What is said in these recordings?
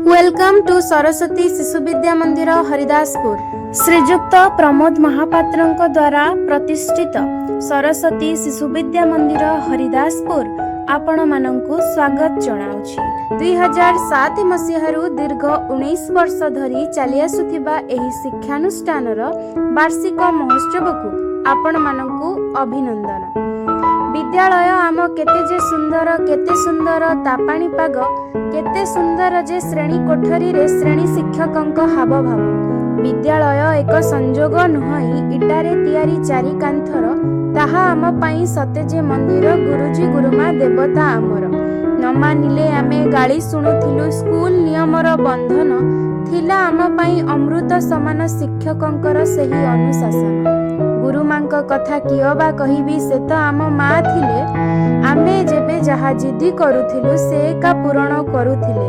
Welcome to Saraswati Shishu Vidya मंदिर हरिदासपुर। श्रीजुक्त प्रमोद महापात्र द्वारा प्रतिष्ठित सरस्वती शिशु विद्या मंदिर हरिदासपुर आपण मानंकु स्वागत जनाउछि। 2007 मसीहारू दीर्घ 19 वर्ष धरी चली आसुथिबा एही शिक्षानुष्ठानर वार्षिक महोत्सव को आपण मानंकु अभिनंदन। विद्यालय आम केते सुंदर तापाणी पाग केते सुंदर जे श्रेणी कोठरी रे श्रेणी शिक्षकंक हाव भाव। विद्यालय एक संजोग नुहई इटारे तियारी चारि कांथर ताहा आम पाई सते जे मंदिर गुरुजी गुरुमा देवता आमर। न मानिले आमे गाली शुणुथिलु स्कूल नियमर बंधन थिला आम पाई अमृत समान शिक्षकंकर सेही अनुशासन। गुरुमांक कथा कियो बा कहिबी से तो आम माँ थिले। आमे जेबे जहा जिद्दी करुथिलु से का पूरण करुथिले।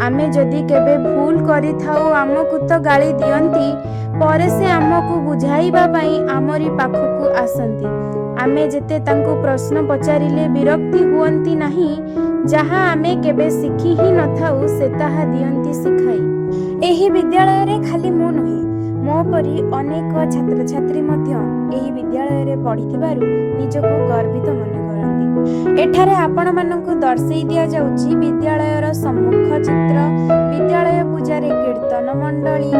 आमे जदि केबे भूल करि थाउ आमकु तो गाली दियंती परे से आमकु बुझाइबा पई आमरी पाखकु आसंती। आमे जेते तांकु प्रश्न पचारिले विरक्ति हुअंती नाही। जहा आमे केबे सिखी ही नथाउ से ताहा दियंती सिखाई। एही विद्यालय रे खाली मो नही मो परी अनेक छात्र छात्री मध्य एही विद्यालय रे पढ़िथिबारु निजको गर्वित मन करंती। एठारे आपण माननकु दर्शई दिया जाउची विद्यालयर सम्मुख चित्र, विद्यालय पूजारे कीर्तन मंडली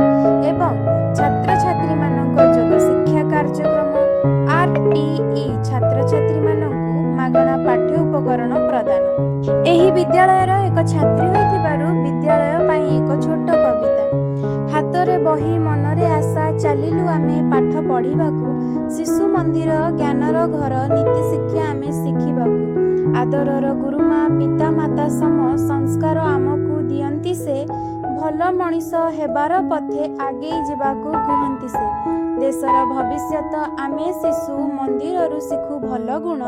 एवं छात्र छात्री माननक जोग शिक्षा कार्यक्रम आरटीई छात्र छात्री माननकु मागणा पाठ्य उपकरण प्रदान। एही विद्यालयर एक छात्री होइथिबारु विद्यालय पई एक छोट कविता। हातरे बही मनरे आशा चलिलु आमे पाठ पढ़िबाकू। शिशु मंदिर ज्ञानर घर नीति शिक्षा आमे शिखिबाकू। आदरर गुरुमा पिता माता सम संस्कार आमकू दियंती से भल मनीष हेबार पथे आगे जिबाकू कुहंती से। देशर भविष्यत आमे शिशु मंदिररु शिखु भल गुण।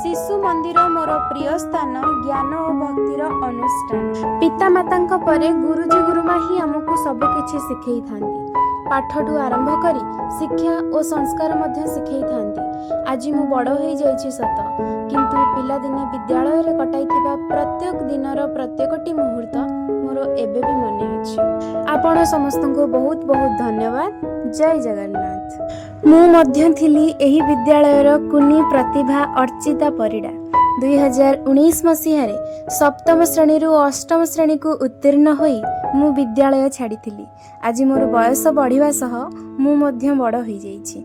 शिशु मंदिर मोर प्रिय स्थान ज्ञान और भक्तिर अनुष्ठान। पिता मातांक परे गुरुजी गुरुमा ही आमको सब किछि सिखै थांती। पाठटू आरंभ करी शिक्षा और संस्कार मध्य सिखै थांती। आज मु बड़ होई जाइछि सत, किंतु पिला दिने विद्यालय रे कटाइथिबा प्रत्येक दिनर प्रत्येकटी मुहूर्त मोर एबे भी मने अछि। आपण समस्तको बहुत बहुत धन्यवाद। जय जगन्नाथ। मु मध्य थिली एही विद्यालयर कुनी प्रतिभा अर्चिता परिडा। 2019 मसीह सप्तम श्रेणी रु अष्टम श्रेणी को उत्तीर्ण होई मु विद्यालय छाड़ी। आज मोर बयस बढ़िवा सह मु मध्य बड़ होई जाइछि।